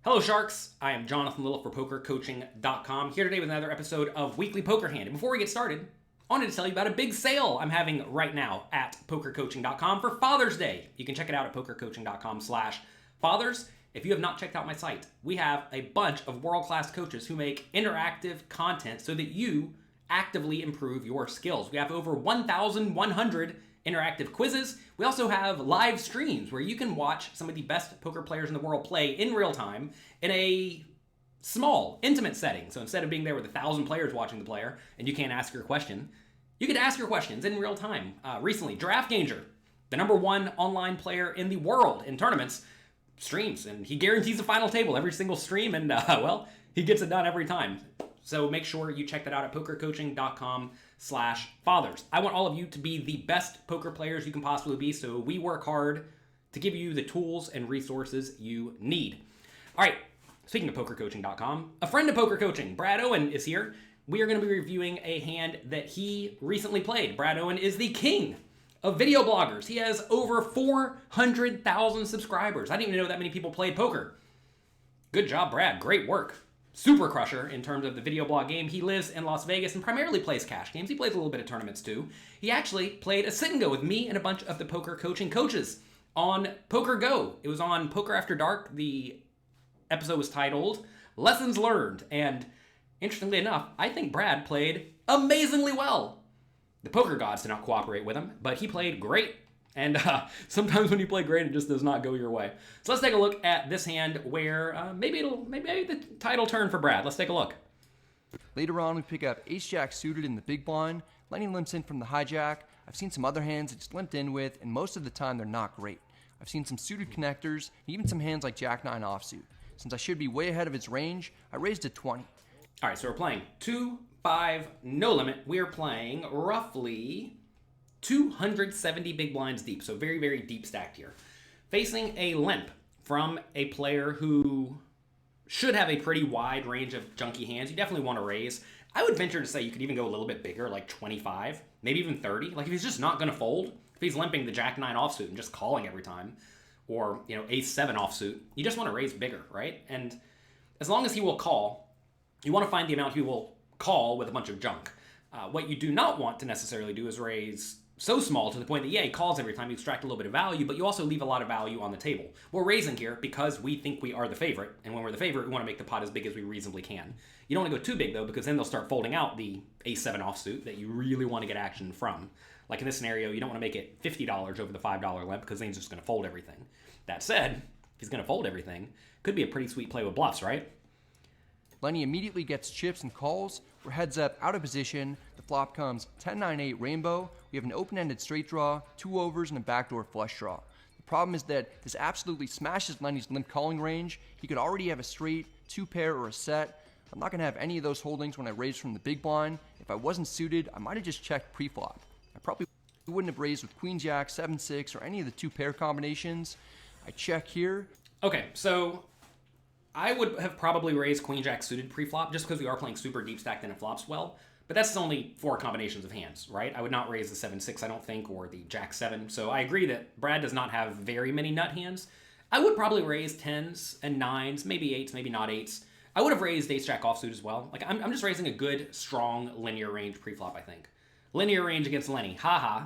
Hello Sharks, I am Jonathan Little for PokerCoaching.com, here today with another episode of Weekly Poker Hand. And before we get started, I wanted to tell you about a big sale I'm having right now at PokerCoaching.com for Father's Day. You can check it out at PokerCoaching.com/fathers. If you have not checked out my site, we have a bunch of world-class coaches who make interactive content so that you actively improve your skills. We have over 1,100 interactive quizzes. We also have live streams where you can watch some of the best poker players in the world play in real time in a small, intimate setting. So instead of being there with 1,000 players watching the player and you can't ask your question, you can ask your questions in real time. Recently, DraftGanger, the #1 online player in the world in tournaments, streams, and he guarantees a final table every single stream, and he gets it done every time. So make sure you check that out at PokerCoaching.com/fathers. I want all of you to be the best poker players you can possibly be, so we work hard to give you the tools and resources you need. All right, speaking of PokerCoaching.com, a friend of Poker Coaching, Brad Owen, is here. We are going to be reviewing a hand that he recently played. Brad Owen is the king of video bloggers. He has over 400,000 subscribers. I didn't even know that many people played poker. Good job, Brad. Great work. Super crusher in terms of the video blog game. He lives in Las Vegas and primarily plays cash games. He plays a little bit of tournaments too. He actually played a sit and go with me and a bunch of the poker coaching coaches on Poker Go. It was on Poker After Dark. The episode was titled Lessons Learned. And interestingly enough, I think Brad played amazingly well. The poker gods did not cooperate with him, but he played great. And sometimes when you play great, it just does not go your way. So let's take a look at this hand where maybe the tide will turn for Brad. Let's take a look. Later on, we pick up ace-jack suited in the big blind. Lenny limps in from the hijack. I've seen some other hands it's limped in with, and most of the time they're not great. I've seen some suited connectors, and even some hands like jack-9 offsuit. Since I should be way ahead of its range, I raised to 20. All right, so we're playing 2-5, no limit. We are playing roughly 270 big blinds deep, so very, very deep stacked here. Facing a limp from a player who should have a pretty wide range of junky hands. You definitely want to raise. I would venture to say you could even go a little bit bigger, like 25, maybe even 30. Like if he's just not going to fold, if he's limping the jack-9 offsuit and just calling every time, or ace-7 offsuit, you just want to raise bigger, right? And as long as he will call, you want to find the amount he will call with a bunch of junk. What you do not want to necessarily do is raise so small to the point that, he calls every time, you extract a little bit of value, but you also leave a lot of value on the table. We're raising here because we think we are the favorite, and when we're the favorite, we want to make the pot as big as we reasonably can. You don't want to go too big, though, because then they'll start folding out the ace-7 offsuit that you really want to get action from. Like in this scenario, you don't want to make it $50 over the $5 limp, because then he's just going to fold everything. That said, if he's going to fold everything, could be a pretty sweet play with bluffs, right? Lenny immediately gets chips and calls. We're heads up, out of position. The flop comes 10-9-8 rainbow. We have an open-ended straight draw, 2 overs, and a backdoor flush draw. The problem is that this absolutely smashes Lenny's limp calling range. He could already have a straight, 2-pair, or a set. I'm not going to have any of those holdings when I raise from the big blind. If I wasn't suited, I might have just checked pre-flop. I probably wouldn't have raised with queen-jack, 7-6, or any of the 2-pair combinations. I check here. Okay, so I would have probably raised queen-jack suited pre-flop just because we are playing super deep stacked and it flops well. But that's only 4 combinations of hands, right? I would not raise the 7-6, I don't think, or the jack-7. So I agree that Brad does not have very many nut hands. I would probably raise 10s and 9s, maybe 8s, maybe not 8s. I would have raised ace-jack offsuit as well. Like I'm just raising a good, strong linear range pre-flop, I think. Linear range against Lenny, haha.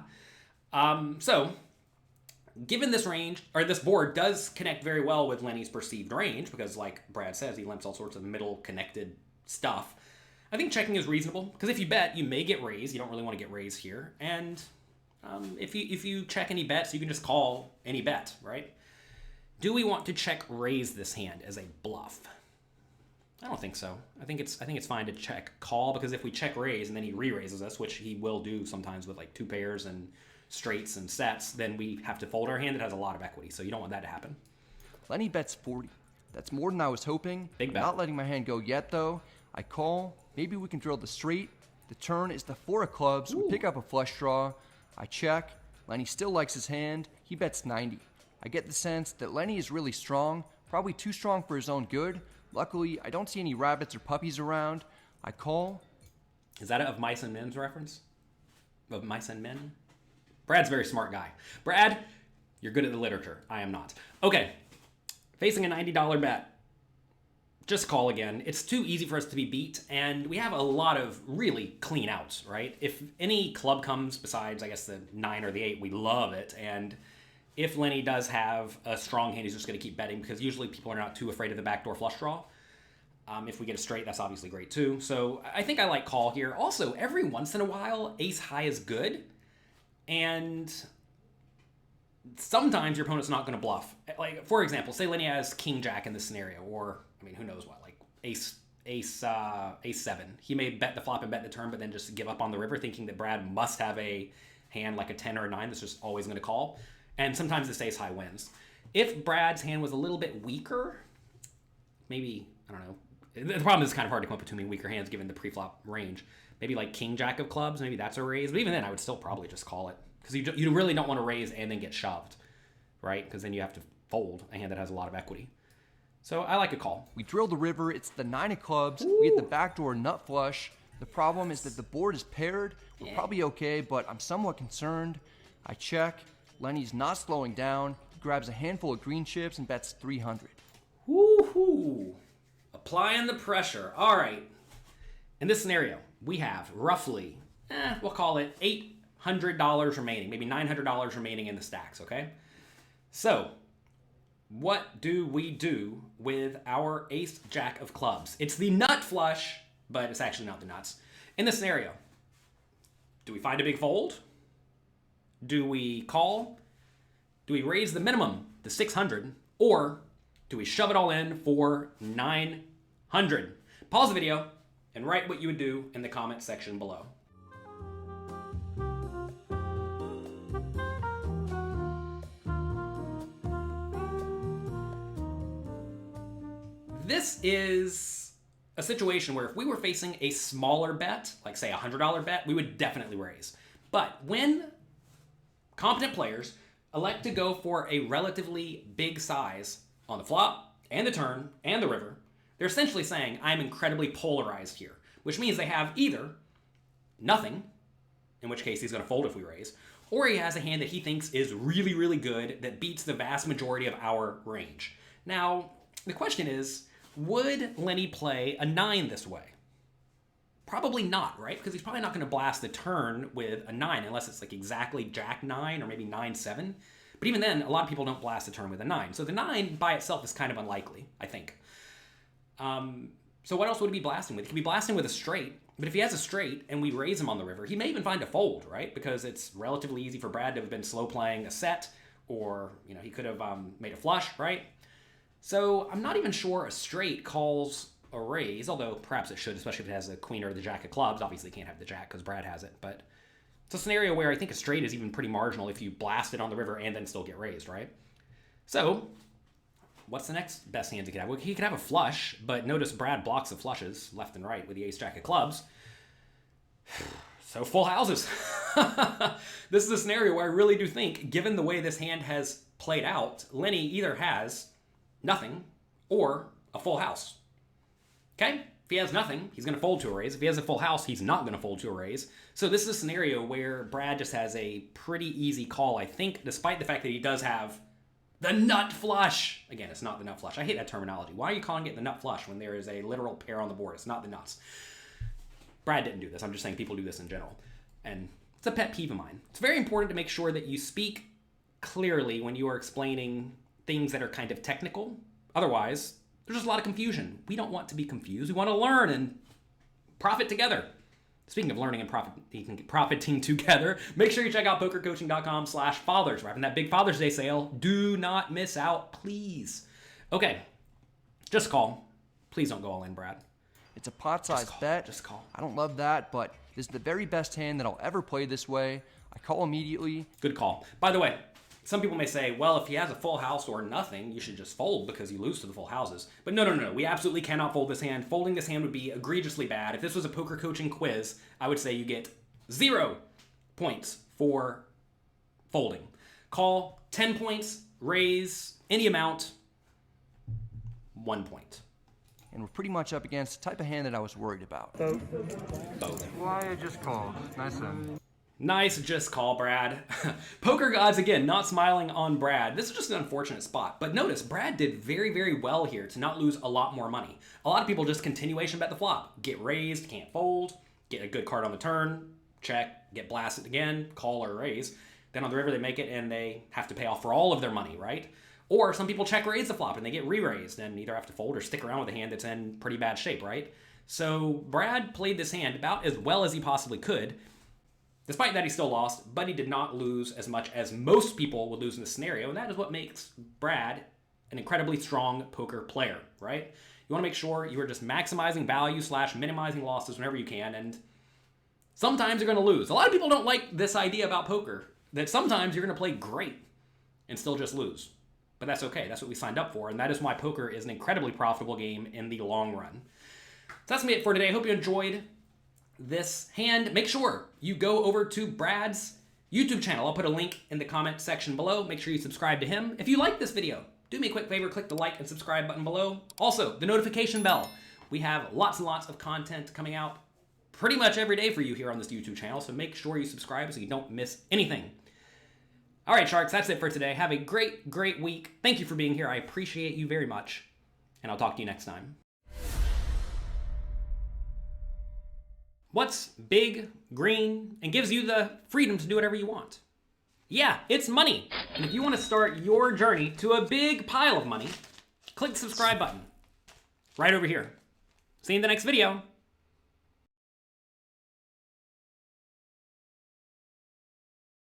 So given this range, or this board does connect very well with Lenny's perceived range, because like Brad says, he limps all sorts of middle connected stuff, I think checking is reasonable, because if you bet, you may get raised. You don't really want to get raised here. And if you check any bets, you can just call any bet, right? Do we want to check raise this hand as a bluff? I don't think so. I think it's fine to check call, because if we check raise and then he re-raises us, which he will do sometimes with like 2 pairs and straights and sets, then we have to fold our hand that has a lot of equity, so you don't want that to happen. Lenny bets 40. That's more than I was hoping. Big bet. Not letting my hand go yet, though. I call. Maybe we can drill the straight. The turn is the 4 of clubs. We pick up a flush draw. I check. Lenny still likes his hand. He bets 90. I get the sense that Lenny is really strong, probably too strong for his own good. Luckily, I don't see any rabbits or puppies around. I call. Is that a Of Mice and Men's reference? Of Mice and Men? Brad's a very smart guy. Brad, you're good at the literature. I am not. Okay, facing a $90 bet. Just call again. It's too easy for us to be beat, and we have a lot of really clean outs, right? If any club comes besides, I guess, the 9 or the 8, we love it. And if Lenny does have a strong hand, he's just going to keep betting because usually people are not too afraid of the backdoor flush draw. If we get a straight, that's obviously great too. So I think I like call here. Also, every once in a while, ace high is good. And sometimes your opponent's not going to bluff. Like, for example, say Lenny has king jack in this scenario, or, I mean, who knows what, like ace 7. He may bet the flop and bet the turn, but then just give up on the river, thinking that Brad must have a hand like a 10 or a 9 that's just always going to call. And sometimes this ace high wins. If Brad's hand was a little bit weaker, maybe, I don't know. The problem is it's kind of hard to come up with too many weaker hands given the pre-flop range. Maybe like king jack of clubs, maybe that's a raise. But even then, I would still probably just call it. Because you really don't want to raise and then get shoved, right? Because then you have to fold a hand that has a lot of equity. So I like a call. We drill the river. It's the 9 of clubs. Ooh. We get the backdoor nut flush. The problem is that the board is paired. We're probably okay, but I'm somewhat concerned. I check. Lenny's not slowing down. He grabs a handful of green chips and bets 300. Woohoo! Applying the pressure. All right. In this scenario, we have roughly, we'll call it $800 remaining, maybe $900 remaining in the stacks, okay? So, what do we do with our ace jack of clubs? It's the nut flush, but it's actually not the nuts. In this scenario, do we find a big fold? Do we call? Do we raise the minimum, the 600? Or do we shove it all in for 900? Pause the video and write what you would do in the comment section below. This is a situation where if we were facing a smaller bet, like say a $100 bet, we would definitely raise. But when competent players elect to go for a relatively big size on the flop and the turn and the river, they're essentially saying, I'm incredibly polarized here, which means they have either nothing, in which case he's going to fold if we raise, or he has a hand that he thinks is really, really good that beats the vast majority of our range. Now, the question is, would Lenny play a 9 this way? Probably not, right? Because he's probably not going to blast the turn with a 9 unless it's like exactly jack 9 or maybe 9-7. But even then, a lot of people don't blast the turn with a 9. So the 9 by itself is kind of unlikely, I think. So what else would he be blasting with? He could be blasting with a straight. But if he has a straight and we raise him on the river, he may even find a fold, right? Because it's relatively easy for Brad to have been slow playing a set, or he could have made a flush, right? So I'm not even sure a straight calls a raise, although perhaps it should, especially if it has a queen or the jack of clubs. Obviously it can't have the jack because Brad has it, but it's a scenario where I think a straight is even pretty marginal if you blast it on the river and then still get raised, right? So what's the next best hand he could have? Well, he could have a flush, but notice Brad blocks the flushes left and right with the ace jack of clubs. So full houses. This is a scenario where I really do think, given the way this hand has played out, Lenny either has nothing or a full house. Okay? If he has nothing, he's going to fold to a raise. If he has a full house, he's not going to fold to a raise. So this is a scenario where Brad just has a pretty easy call, I think, despite the fact that he does have the nut flush. Again, it's not the nut flush. I hate that terminology. Why are you calling it the nut flush when there is a literal pair on the board? It's not the nuts. Brad didn't do this. I'm just saying people do this in general. And it's a pet peeve of mine. It's very important to make sure that you speak clearly when you are explaining things that are kind of technical. Otherwise, there's just a lot of confusion. We don't want to be confused. We want to learn and profit together. Speaking of learning and profiting together, make sure you check out pokercoaching.com/fathers. We're having that big Father's Day sale. Do not miss out, please. Okay, just call. Please don't go all in, Brad. It's a pot-sized bet. Just call. I don't love that, but this is the very best hand that I'll ever play this way. I call immediately. Good call. By the way, some people may say, well, if he has a full house or nothing, you should just fold because you lose to the full houses. But no. We absolutely cannot fold this hand. Folding this hand would be egregiously bad. If this was a poker coaching quiz, I would say you get 0 points for folding. Call 10 points, raise any amount, 1 point. And we're pretty much up against the type of hand that I was worried about. Both. Why I just called. Nice one. Nice just call, Brad. Poker gods, again, not smiling on Brad. This is just an unfortunate spot. But notice, Brad did very, very well here to not lose a lot more money. A lot of people just continuation bet the flop. Get raised, can't fold, get a good card on the turn, check, get blasted again, call or raise. Then on the river they make it and they have to pay off for all of their money, right? Or some people check raise the flop and they get re-raised and either have to fold or stick around with a hand that's in pretty bad shape, right? So Brad played this hand about as well as he possibly could. Despite that, he still lost, but he did not lose as much as most people would lose in this scenario, and that is what makes Brad an incredibly strong poker player, right? You want to make sure you are just maximizing value / minimizing losses whenever you can, and sometimes you're going to lose. A lot of people don't like this idea about poker, that sometimes you're going to play great and still just lose. But that's okay. That's what we signed up for, and that is why poker is an incredibly profitable game in the long run. So that's me it for today. I hope you enjoyed this hand. Make sure you go over to Brad's YouTube channel. I'll put a link in the comment section below. Make sure you subscribe to him. If you like this video, do me a quick favor, click the like and subscribe button below. Also, the notification bell. We have lots and lots of content coming out pretty much every day for you here on this YouTube channel, so make sure you subscribe so you don't miss anything. All right, Sharks, that's it for today. Have a great, great week. Thank you for being here. I appreciate you very much, and I'll talk to you next time. What's big, green, and gives you the freedom to do whatever you want? Yeah, it's money. And if you want to start your journey to a big pile of money, click the subscribe button right over here. See you in the next video.